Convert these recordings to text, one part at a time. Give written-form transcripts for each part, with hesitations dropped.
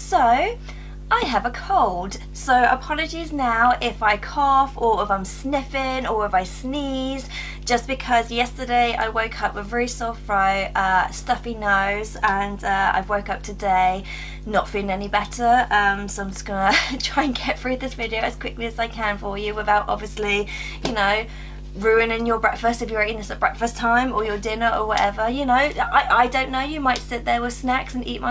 So I have a cold, so apologies now if I cough or if I'm sniffing or if I sneeze, just because yesterday I woke up with very sore throat, stuffy nose, and I've woke up today not feeling any better, so I'm just gonna try and get through this video as quickly as I can for you without obviously, you know, ruining your breakfast if you're eating this at breakfast time or your dinner or whatever, you know. I don't know, you might sit there with snacks and eat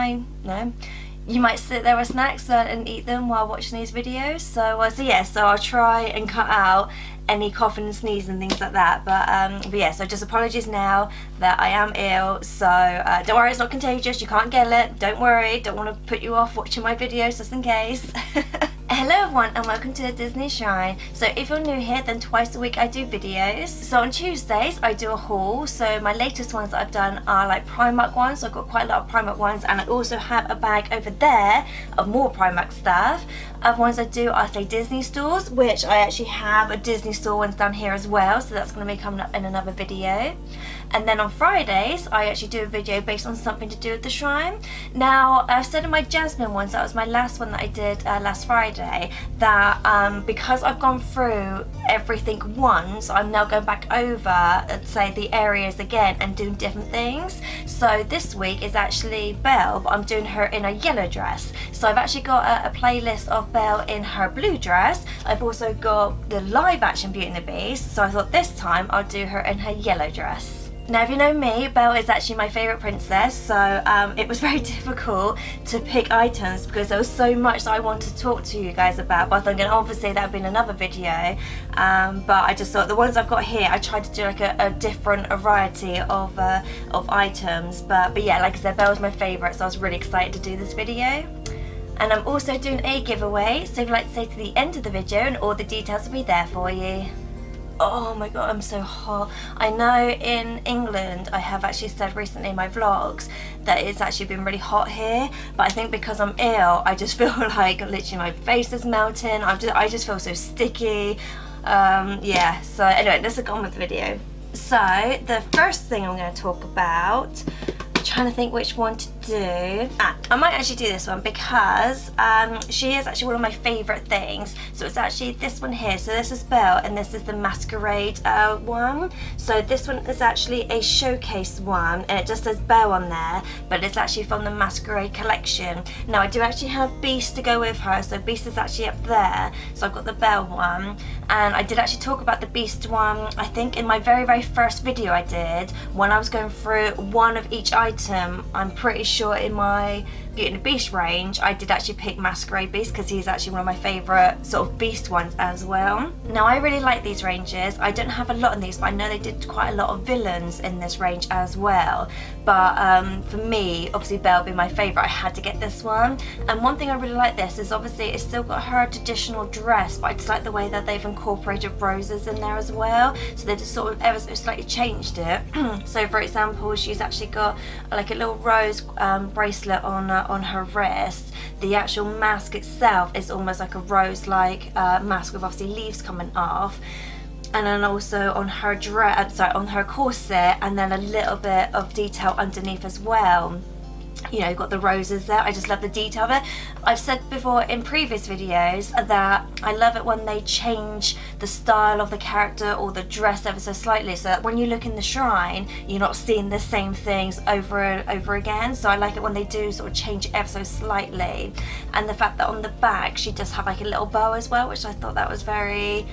you might sit there with snacks and eat them while watching these videos. So I'll try and cut out any coughing and sneezing and things like that. But yeah, so just apologies now that I am ill. So don't worry, it's not contagious. You can't get it. Don't worry. Don't want to put you off watching my videos just in case. Hello everyone and welcome to the Disney Shrine. So if you're new here, then twice a week I do videos. So on Tuesdays I do a haul. So my latest ones that I've done are like Primark ones. So I've got quite a lot of Primark ones, and I also have a bag over there of more Primark stuff. Other ones I do are say Disney stores, which I actually have a Disney store ones down here as well. So that's going to be coming up in another video. And then on Fridays I actually do a video based on something to do with the shrine. Now I've said in my Jasmine ones, that was my last one that I did last Friday, that because I've gone through everything once, I'm now going back over, let's say, the areas again and doing different things. So this week is actually Belle, but I'm doing her in a yellow dress. So I've actually got a playlist of Belle in her blue dress. I've also got the live action Beauty and the Beast, so I thought this time I'll do her in her yellow dress. Now if you know me, Belle is actually my favourite princess, so it was very difficult to pick items because there was so much that I wanted to talk to you guys about, but I thought obviously that would be in another video, but I just thought the ones I've got here, I tried to do like a different variety of items, but yeah, like I said, Belle was my favourite, so I was really excited to do this video. And I'm also doing a giveaway, so if you'd like to stay to the end of the video and all the details will be there for you. Oh my god, I'm so hot. I know in England I have actually said recently in my vlogs that it's actually been really hot here, but I think because I'm ill I just feel like literally my face is melting. I just feel so sticky. Yeah, so anyway, let's get on with the video. So the first thing I'm going to talk about, I'm trying to think which one to do. I might actually do this one because she is actually one of my favourite things. So it's actually this one here. So this is Belle and this is the Masquerade one. So this one is actually a showcase one and it just says Belle on there, but it's actually from the Masquerade collection. Now I do actually have Beast to go with her, so Beast is actually up there. So I've got the Belle one, and I did actually talk about the Beast one I think in my very first video I did when I was going through one of each item. I'm pretty sure in my Beauty and the Beast range I did actually pick Masquerade Beast because he's actually one of my favourite sort of Beast ones as well. Now I really like these ranges. I don't have a lot in these, but I know they did quite a lot of villains in this range as well, but for me, obviously Belle being my favourite, I had to get this one. And one thing I really like this is obviously it's still got her traditional dress, but I just like the way that they've incorporated roses in there as well, so they just sort of ever so slightly changed it. So for example, she's actually got like a little rose bracelet on her wrist. The actual mask itself is almost like a rose-like mask with obviously leaves coming off, and then also on her on her corset, and then a little bit of detail underneath as well. You know, you've got the roses there. I just love the detail of it. I've said before in previous videos that I love it when they change the style of the character or the dress ever so slightly, so that when you look in the shrine you're not seeing the same things over and over again. So I like it when they do sort of change it ever so slightly. And the fact that on the back she does have like a little bow as well, which I thought that was very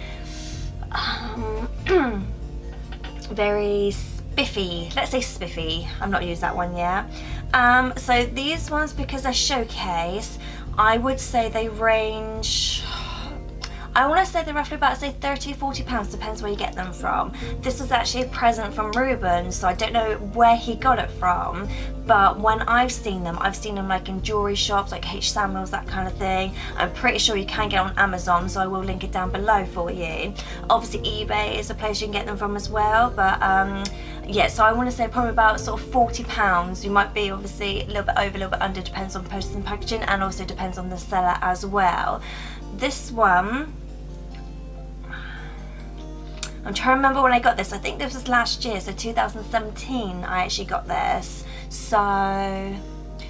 very spiffy. Let's say spiffy. I've not used that one yet. So these ones, because they're showcase, I would say they range, I want to say they're roughly about, say, £30–40, depends where you get them from. This was actually a present from Ruben, so I don't know where he got it from, but when I've seen them like in jewellery shops, like H. Samuels, that kind of thing. I'm pretty sure you can get on Amazon, so I will link it down below for you. Obviously eBay is a place you can get them from as well, but yeah, so I want to say probably about sort of £40. You might be obviously a little bit over, a little bit under, depends on postage and packaging, and also depends on the seller as well. This one, I'm trying to remember when I got this. I think this was last year, so 2017 I actually got this. So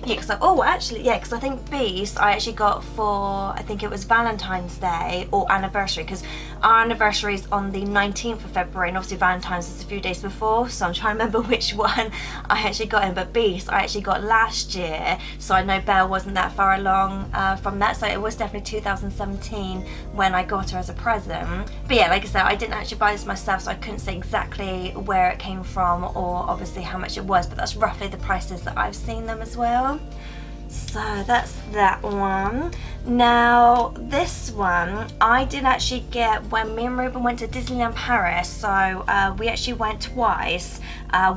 Yeah, because oh, actually, yeah, because I think Beast I actually got for, I think it was Valentine's Day or anniversary, because our anniversary is on the 19th of February, and obviously Valentine's is a few days before, so I'm trying to remember which one I actually got in. But Beast I actually got last year, so I know Belle wasn't that far along from that, so it was definitely 2017 when I got her as a present. But yeah, like I said, I didn't actually buy this myself, so I couldn't say exactly where it came from or obviously how much it was, but that's roughly the prices that I've seen them as well. So that's that one. Now this one I did actually get when me and Ruben went to Disneyland Paris. So we actually went twice.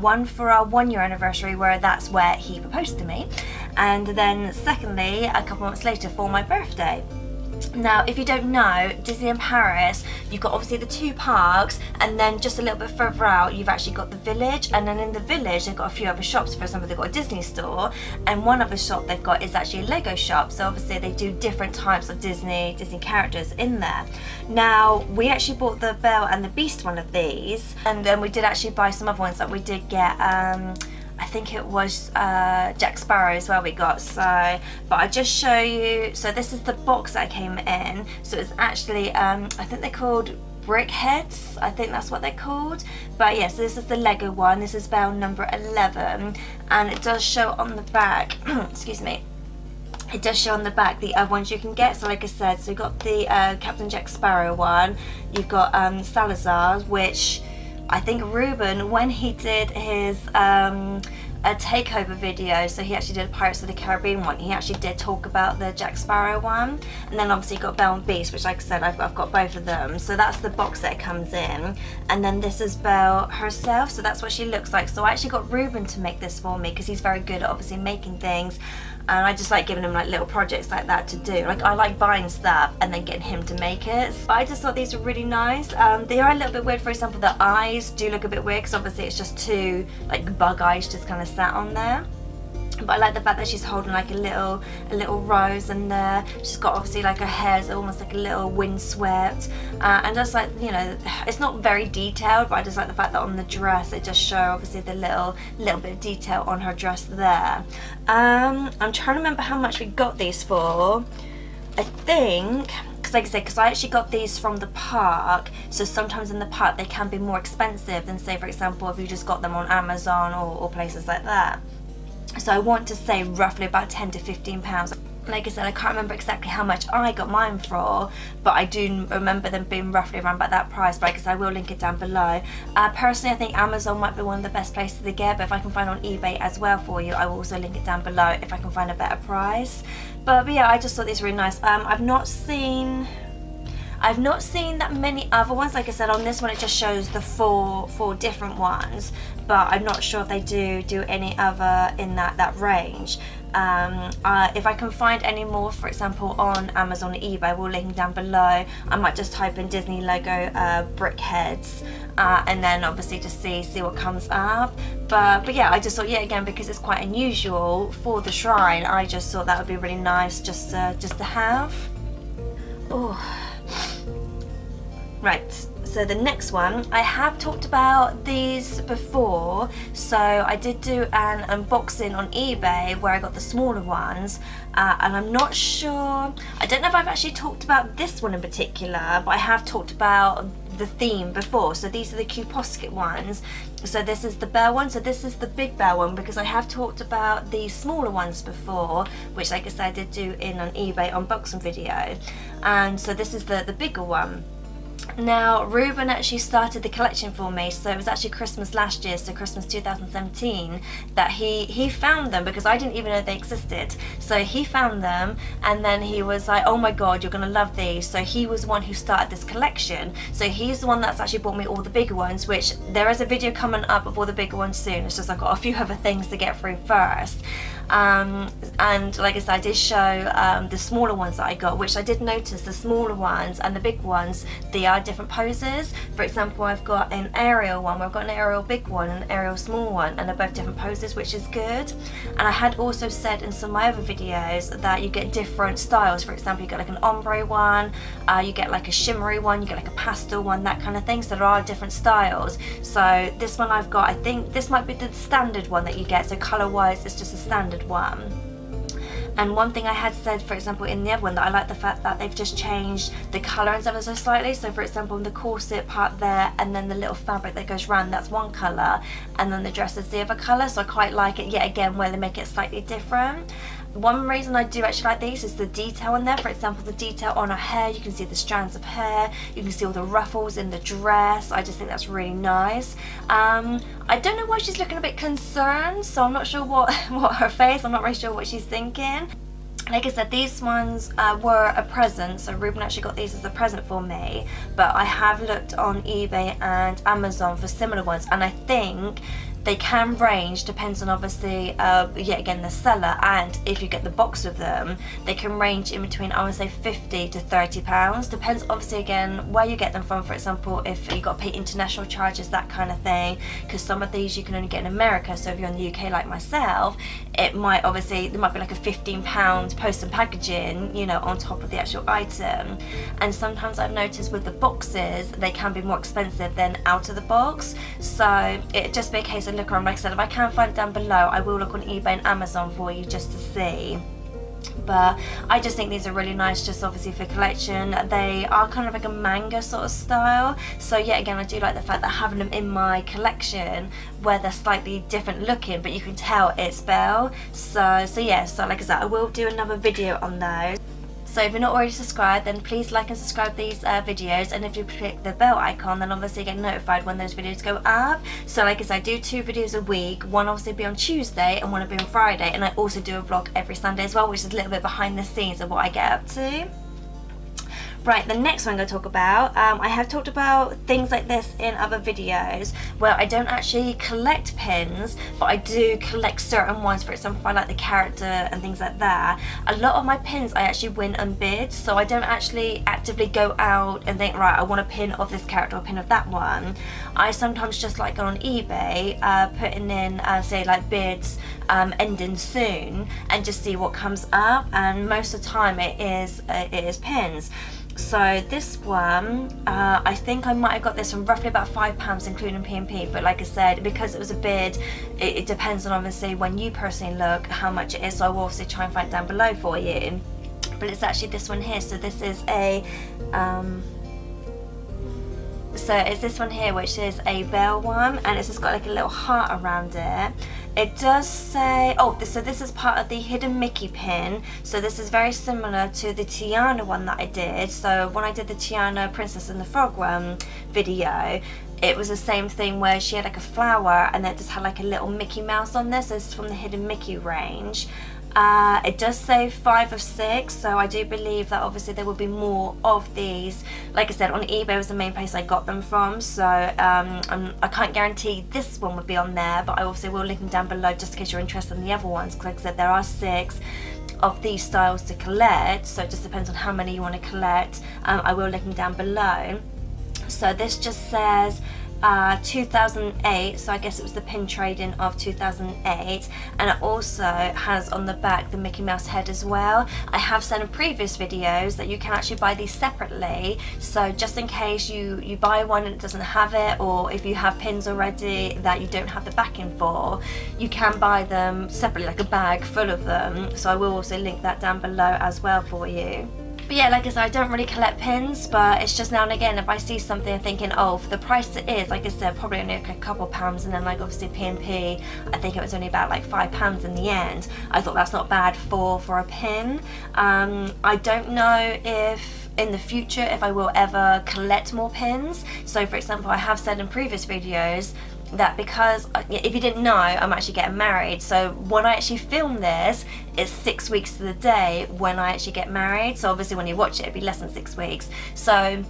One for our 1-year anniversary, where that's where he proposed to me, and then secondly a couple months later for my birthday. Now, if you don't know, Disneyland Paris, you've got obviously the 2 parks, and then just a little bit further out you've actually got the village, and then in the village they've got a few other shops. For example, they've got a Disney store, and one other shop they've got is actually a Lego shop, so obviously they do different types of Disney characters in there. Now, we actually bought the Belle and the Beast one of these, and then we did actually buy some other ones that we did get. I think it was Jack Sparrow as well we got. So, but I'll just show you. So this is the box that came in. So it's actually, I think they're called brick heads. I think that's what they're called. But yeah, so this is the Lego one. This is Belle number 11. And it does show on the back, excuse me, it does show on the back the other ones you can get. So like I said, so you've got the Captain Jack Sparrow one. You've got Salazar, which I think Ruben, when he did his a takeover video, so he actually did a Pirates of the Caribbean one, he actually did talk about the Jack Sparrow one. And then obviously you got Belle and Beast, which like I said, I've got both of them. So that's the box that it comes in. And then this is Belle herself, so that's what she looks like. So I actually got Ruben to make this for me, because he's very good at obviously making things. And I just like giving him like little projects like that to do. Like I like buying stuff and then getting him to make it. But I just thought these were really nice. They are a little bit weird. For example, the eyes do look a bit weird, because obviously it's just 2 like bug eyes just kind of sat on there. But I like the fact that she's holding like a little rose in there. She's got obviously like her hair's almost like a little windswept, and just like, you know, it's not very detailed, but I just like the fact that on the dress it just show obviously the little bit of detail on her dress there. I'm trying to remember how much we got these for. I think, because like I said, because I actually got these from the park, so sometimes in the park they can be more expensive than, say for example, if you just got them on Amazon or places like that. So I want to say roughly about £10 to £15. Like I said, I can't remember exactly how much I got mine for, but I do remember them being roughly around about that price. But like I said, I will link it down below. Personally, I think Amazon might be one of the best places to get, but if I can find on eBay as well for you, I will also link it down below if I can find a better price. But yeah, I just thought these were really nice. I've not seen that many other ones. Like I said, on this one it just shows the four different ones, but I'm not sure if they do any other in that range. If I can find any more, for example on Amazon or eBay, we'll link them down below. I might just type in Disney Lego brick heads, and then obviously just see what comes up. But yeah, I just thought, yeah, again, because it's quite unusual for the shrine, I just thought that would be really nice just to have. Oh. Right, so the next one, I have talked about these before. So I did do an unboxing on eBay where I got the smaller ones, and I'm not sure, I don't know if I've actually talked about this one in particular, but I have talked about the theme before. So these are the Qposket ones. So this is the Belle one, so this is the big Belle one, because I have talked about the smaller ones before, which like I said I did do in an eBay unboxing video. And so this is the bigger one. Now, Ruben actually started the collection for me, so it was actually Christmas last year, so Christmas 2017, that he found them, because I didn't even know they existed. So he found them, and then he was like, oh my god, you're gonna love these. So he was the one who started this collection. So he's the one that's actually bought me all the bigger ones, which there is a video coming up of all the bigger ones soon. It's just I've got a few other things to get through first. And like I said, I did show the smaller ones that I got, which I did notice the smaller ones and the big ones, they are different poses. For example, I've got an Ariel one, where I've got an Ariel big one and an Ariel small one, and they're both different poses, which is good. And I had also said in some of my other videos that you get different styles. For example, you get like an ombre one, you get like a shimmery one, you get like a pastel one, that kind of thing. So there are different styles. So this one I've got, I think this might be the standard one that you get, so color wise it's just a standard one. And one thing I had said, for example, in the other one, that I like the fact that they've just changed the colour ever so slightly. So for example, in the corset part there, and then the little fabric that goes around, that's one colour, and then the dress is the other colour. So I quite like it, yet again, where they make it slightly different. One reason I do actually like these is the detail in there. For example, the detail on her hair, you can see the strands of hair, you can see all the ruffles in the dress. I just think that's really nice. I don't know why she's looking a bit concerned, so I'm not sure what her face, I'm not really sure what she's thinking. Like I said, these ones were a present, so Ruben actually got these as a present for me, but I have looked on eBay and Amazon for similar ones, and I think they can range, depends on obviously yet again the seller, and if you get the box with them, they can range in between, I would say, £50 to £30. Depends obviously again where you get them from. For example, if you got to pay international charges, that kind of thing, because some of these you can only get in America. So if you're in the UK like myself, it might obviously, there might be like a £15 post and packaging, you know, on top of the actual item. And sometimes I've noticed with the boxes, they can be more expensive than out of the box. So it just be a case of look around. Like I said, if I can find it down below, I will look on eBay and Amazon for you just to see. But I just think these are really nice, just obviously for collection. They are kind of like a manga sort of style, so yet again I do like the fact that having them in my collection where they're slightly different looking, but you can tell it's Belle. So yeah, so like I said, I will do another video on those. So if you're not already subscribed, then please like and subscribe these videos, and if you click the bell icon, then obviously you get notified when those videos go up. So like I said, I do 2 videos a week, one obviously be on Tuesday and one will be on Friday, and I also do a vlog every Sunday as well, which is a little bit behind the scenes of what I get up to. Right, the next one I'm going to talk about, I have talked about things like this in other videos where I don't actually collect pins, but I do collect certain ones. For example, if I like the character and things like that. A lot of my pins I actually win on bids, so I don't actually actively go out and think, right, I want a pin of this character or a pin of that one. I sometimes just like go on eBay, putting in, say like bids ending soon, and just see what comes up, and most of the time it is pins. So this one, I think I might have got this from roughly about £5 including P&P, but like I said, because it was a bid, it depends on obviously when you personally look how much it is, so I will obviously try and find it down below for you. But it's actually this one here, so this is a so it's this one here, which is a Belle one, and it's just got like a little heart around it. It does say, oh, so this is part of the hidden Mickey pin. So this is very similar to the Tiana one that I did. So when I did the Tiana Princess and the Frog one video, it was the same thing where she had like a flower and then it just had like a little Mickey Mouse on this. So this is from the hidden Mickey range. It does say 5 of 6, so I do believe that obviously there will be more of these. Like I said, on eBay was the main place I got them from, so I can't guarantee this one would be on there, but I also will link them down below just in case you're interested in the other ones, because like I said, there are 6 of these styles to collect, so it just depends on how many you want to collect. I will link them down below. So this just says 2008, so I guess it was the pin trading of 2008, and it also has on the back the Mickey Mouse head as well. I have said in previous videos that you can actually buy these separately, so just in case you buy one and it doesn't have it, or if you have pins already that you don't have the backing for, you can buy them separately, like a bag full of them. So I will also link that down below as well for you. But yeah, like I said, I don't really collect pins, but it's just now and again if I see something thinking, oh, for the price it is, like I said, probably only like a couple pounds, and then like obviously P&P, I think it was only about like £5 in the end. I thought that's not bad for a pin. I don't know if in the future if I will ever collect more pins. So for example, I have said in previous videos that because, if you didn't know, I'm actually getting married, so when I actually film this, it's 6 weeks to the day when I actually get married. So obviously when you watch it, it'd be less than 6 weeks. So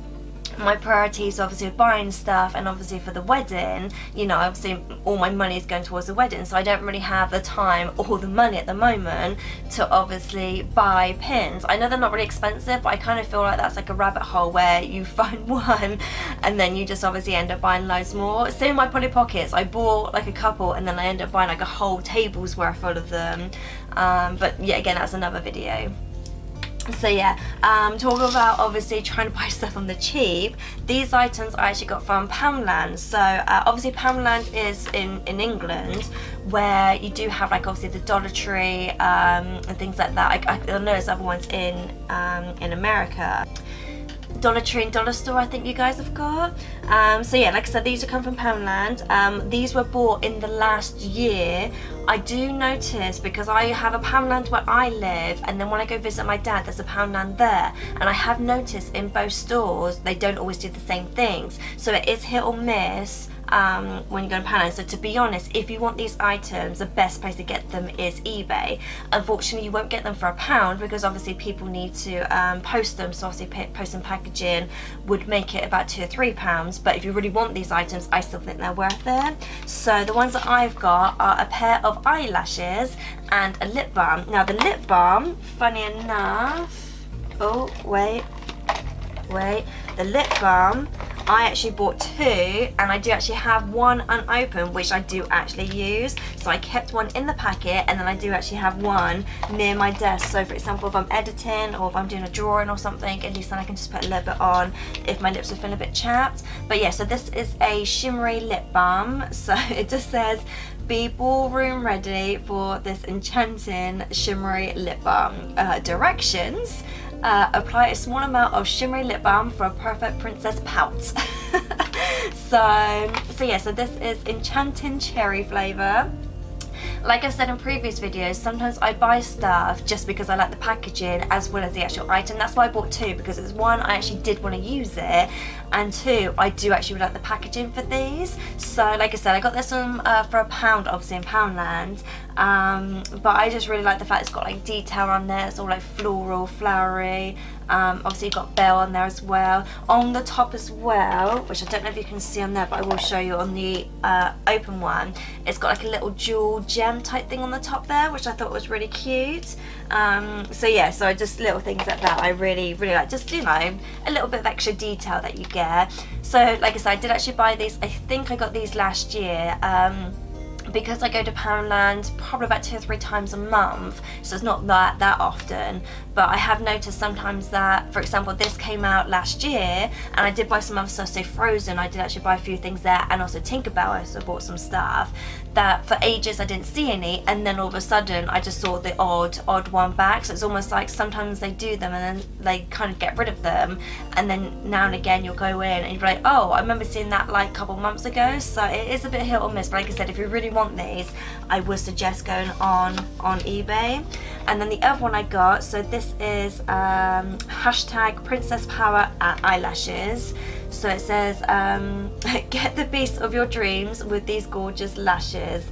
my priorities obviously are buying stuff, and obviously for the wedding, you know, obviously all my money is going towards the wedding, so I don't really have the time or the money at the moment to obviously buy pins. I know they're not really expensive, but I kind of feel like that's like a rabbit hole where you find one and then you just obviously end up buying loads more. Same with my Polly Pockets, I bought like a couple and then I end up buying like a whole table's worth full of them. But yeah, again, that's another video. So yeah, talking about obviously trying to buy stuff on the cheap, these items I actually got from Poundland. So obviously Poundland is in England, where you do have like obviously the Dollar Tree and things like that. I know there's other ones in America. Dollar Tree and Dollar Store I think you guys have got. So yeah, like I said, these are come from Poundland. These were bought in the last year. I do notice, because I have a Poundland where I live, and then when I go visit my dad there's a Poundland there, and I have noticed in both stores they don't always do the same things, so it is hit or miss when you go to Poundland. So to be honest, if you want these items, the best place to get them is eBay. Unfortunately you won't get them for £1, because obviously people need to post them, so obviously post and packaging would make it about £2 or £3, but if you really want these items I still think they're worth it. So the ones that I've got are a pair of eyelashes and a lip balm. Now the lip balm, funny enough, oh wait, the lip balm I actually bought 2, and I do actually have one unopened which I do actually use, so I kept one in the packet, and then I do actually have one near my desk, so for example if I'm editing or if I'm doing a drawing or something, at least then I can just put a little bit on if my lips are feeling a bit chapped. But yeah, so this is a shimmery lip balm, so it just says be ballroom ready for this enchanting shimmery lip balm. Directions: apply a small amount of shimmery lip balm for a perfect princess pout. so yeah, so this is enchanting cherry flavour. Like I said in previous videos, sometimes I buy stuff just because I like the packaging as well as the actual item. That's why I bought 2, because it's one, I actually did want to use it, and 2, I do actually like the packaging for these. So like I said, I got this one for £1 obviously in Poundland, but I just really like the fact it's got like detail on there. It's all like floral, flowery. Obviously you've got Belle on there as well. On the top as well, which I don't know if you can see on there, but I will show you on the open one, it's got like a little jewel gem type thing on the top there, which I thought was really cute. So yeah, so just little things like that I really like, just, you know, a little bit of extra detail that you get. So like I said, I did actually buy these, I think I got these last year, because I go to Poundland probably about 2 or 3 times a month, so it's not that often, but I have noticed sometimes that, for example, this came out last year and I did buy some other stuff, so Frozen, I did actually buy a few things there, and also Tinkerbell, I also bought some stuff that for ages I didn't see any, and then all of a sudden I just saw the odd one back. So it's almost like sometimes they do them and then they kind of get rid of them, and then now and again you'll go in and you'll be like, oh, I remember seeing that like a couple months ago. So it is a bit hit or miss, but like I said, if you really want these, I would suggest going on eBay. And then the other one I got, so this is hashtag Princess Power Eyelashes. So it says, get the beast of your dreams with these gorgeous lashes.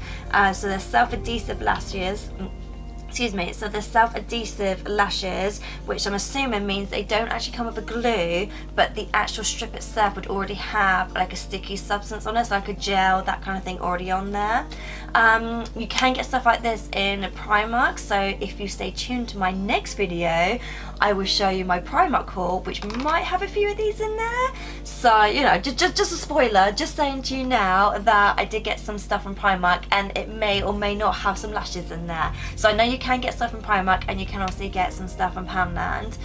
So they're self-adhesive lashes. Excuse me, so the self-adhesive lashes, which I'm assuming means they don't actually come with a glue, but the actual strip itself would already have like a sticky substance on it, so like a gel, that kind of thing already on there. You can get stuff like this in Primark, so if you stay tuned to my next video, I will show you my Primark haul, which might have a few of these in there. So, you know, just a spoiler, just saying to you now that I did get some stuff from Primark, and it may or may not have some lashes in there. So I know you can get stuff from Primark, and you can also get some stuff from Poundland.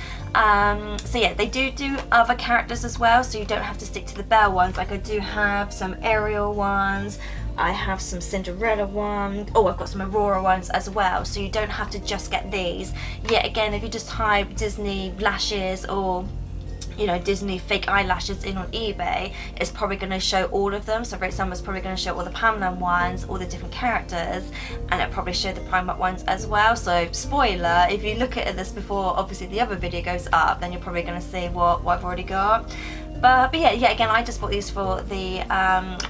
So yeah, they do other characters as well, so you don't have to stick to the Belle ones. Like I do have some Ariel ones, I have some Cinderella ones, oh, I've got some Aurora ones as well, so you don't have to just get these. Yet again, if you just type Disney lashes or, you know, Disney fake eyelashes in on eBay, it's probably going to show all of them. So for example, it's probably going to show all the Poundland ones, all the different characters, and it probably show the Primark ones as well. So spoiler, if you look at this before obviously the other video goes up, then you're probably going to see what I've already got. But yeah, again, I just bought these for the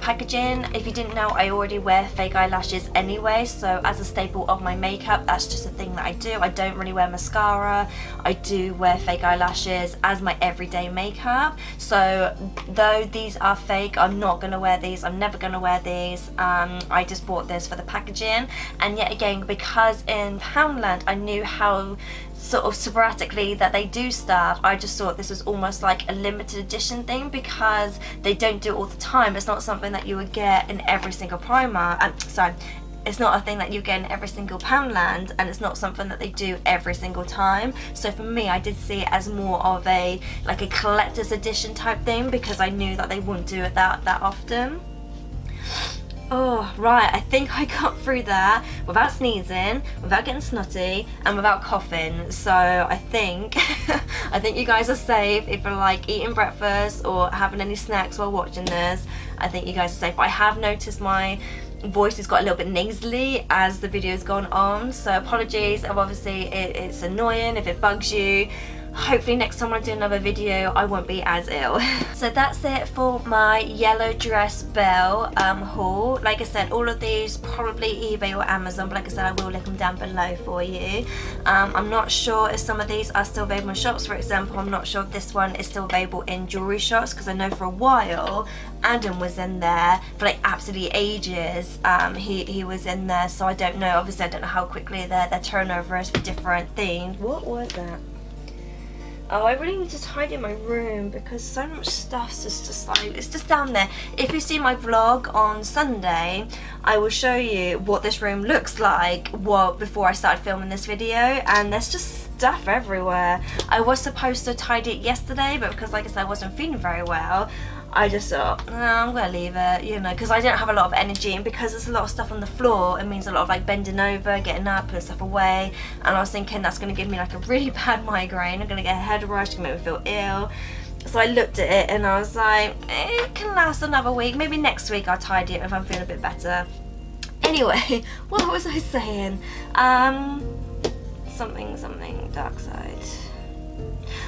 packaging. If you didn't know, I already wear fake eyelashes anyway, so as a staple of my makeup, that's just a thing that I do. I don't really wear mascara. I do wear fake eyelashes as my everyday makeup. So though these are fake, I'm not going to wear these. I'm never going to wear these. I just bought this for the packaging. And yet again, because in Poundland I knew how sort of sporadically that they do stuff, I just thought this was almost like a limited edition thing, because they don't do it all the time. It's not something that you would get in every single Primark, it's not a thing that you get in every single Poundland, and it's not something that they do every single time. So for me, I did see it as more of a like a collector's edition type thing, because I knew that they wouldn't do it that often. Oh, right, I think I got through that without sneezing, without getting snotty, and without coughing. So I think I think you guys are safe if you're like eating breakfast or having any snacks while watching this. I think you guys are safe. But I have noticed my voice has got a little bit nasally as the video's gone on, so apologies if obviously it's annoying, if it bugs you. Hopefully next time I do another video I won't be as ill. So that's it for my yellow dress Belle haul. Like I said, all of these probably eBay or Amazon, but like I said, I will link them down below for you. I'm not sure if some of these are still available in shops. For example, I'm not sure if this one is still available in jewelry shops, because I know for a while Adam was in there for like absolutely ages. He was in there, so I don't know. Obviously I don't know how quickly their turnover is for different things. What was that? Oh, I really need to tidy my room because so much stuff's just like, it's just down there. If you see my vlog on Sunday, I will show you what this room looks like before I started filming this video, and there's just stuff everywhere. I was supposed to tidy it yesterday, but because like I said I wasn't feeling very well, I just thought, no, I'm gonna leave it, you know, because I don't have a lot of energy, and because there's a lot of stuff on the floor, it means a lot of like bending over, getting up, putting stuff away, and I was thinking that's gonna give me like a really bad migraine. I'm gonna get a head rush, it's gonna make me feel ill. So I looked at it and I was like, it can last another week, maybe next week I'll tidy it if I'm feeling a bit better. Anyway, what was I saying? Something dark side.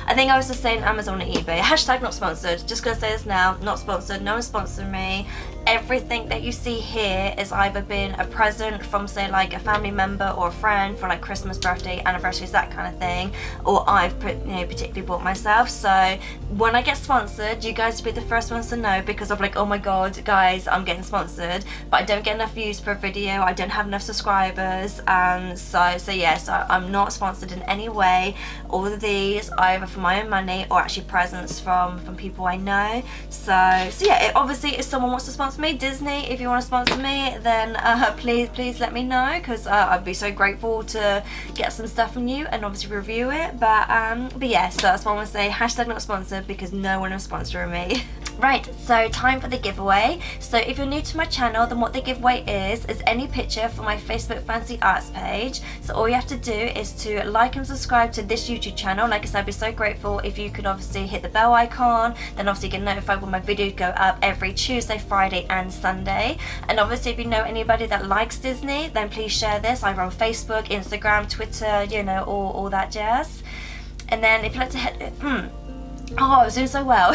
I think I was just saying Amazon and eBay. Hashtag not sponsored. Just gonna say this now. Not sponsored. No one's sponsoring me. Everything that you see here has either been a present from, say, like a family member or a friend for like Christmas, birthday, anniversaries, that kind of thing, or I've particularly bought myself. So when I get sponsored, you guys will be the first ones to know, because I'm like, oh my god, guys, I'm getting sponsored, but I don't get enough views per video. I don't have enough subscribers, so yeah. So I'm not sponsored in any way. All of these are either for my own money or actually presents from people I know. So yeah, obviously if someone wants to sponsor me, Disney, if you want to sponsor me, then please let me know, because I'd be so grateful to get some stuff from you and obviously review it. But yeah, so that's what I want to say. Hashtag not sponsored, because no one is sponsoring me. Right, so time for the giveaway. So if you're new to my channel, then what the giveaway is any picture from my Facebook Fancy Arts page. So all you have to do is to like and subscribe to this YouTube channel. Like I said, I'd be so grateful if you could obviously hit the bell icon, then obviously get notified when my videos go up every Tuesday, Friday and Sunday. And obviously if you know anybody that likes Disney, then please share this either on Facebook, Instagram, Twitter, you know, all that jazz. And then if you like to head oh, I was doing so well.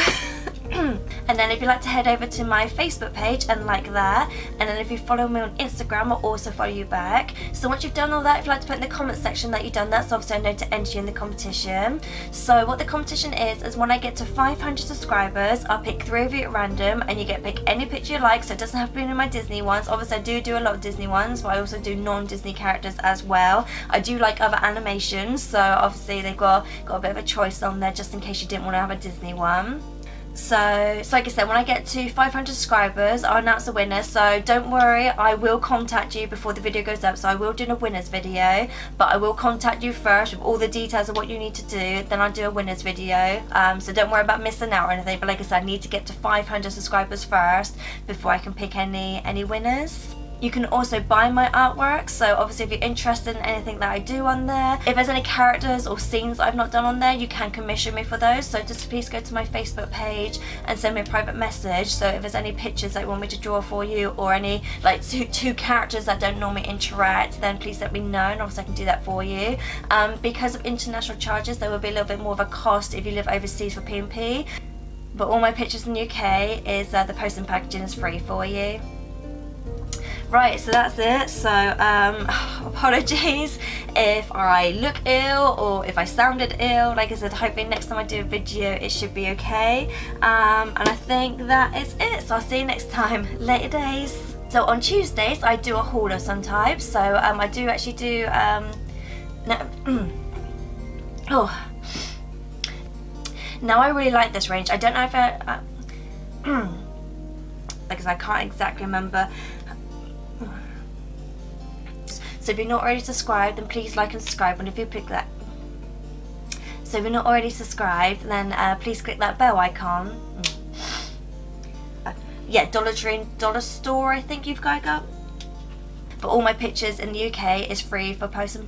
And then if you'd like to head over to my Facebook page and like that, and then if you follow me on Instagram, I'll also follow you back. So once you've done all that, if you'd like to put in the comment section that you've done that, so obviously I know to enter you in the competition. So what the competition is when I get to 500 subscribers, I'll pick 3 of you at random, and you get to pick any picture you like, so it doesn't have to be in my Disney ones. Obviously I do a lot of Disney ones, but I also do non-Disney characters as well. I do like other animations, so obviously they've got a bit of a choice on there, just in case you didn't want to have a Disney one. So like I said, when I get to 500 subscribers, I'll announce the winner. So don't worry, I will contact you before the video goes up. So I will do a winners video, but I will contact you first with all the details of what you need to do. Then I'll do a winners video. So don't worry about missing out or anything. But like I said, I need to get to 500 subscribers first before I can pick any winners. You can also buy my artwork, so obviously if you're interested in anything that I do on there, if there's any characters or scenes that I've not done on there, you can commission me for those. So just please go to my Facebook page and send me a private message. So if there's any pictures that you want me to draw for you, or any like two characters that don't normally interact, then please let me know, and obviously I can do that for you. Because of international charges, there will be a little bit more of a cost if you live overseas for P&P. But all my pictures in the UK is the post and packaging is free for you. Right, so that's it. So apologies if I look ill or if I sounded ill. Like I said, hopefully next time I do a video it should be okay. And I think that is it. So I'll see you next time. Later days. So on Tuesdays I do a haul of some type. So I do actually do oh. Now I really like this range. I don't know if because I can't exactly remember. So if you're not already subscribed, then please like and subscribe. And if you click that, so if you're not already subscribed, then please click that bell icon. Yeah, Dollar Tree, Dollar Store, I think you've got. But all my pictures in the UK is free for post and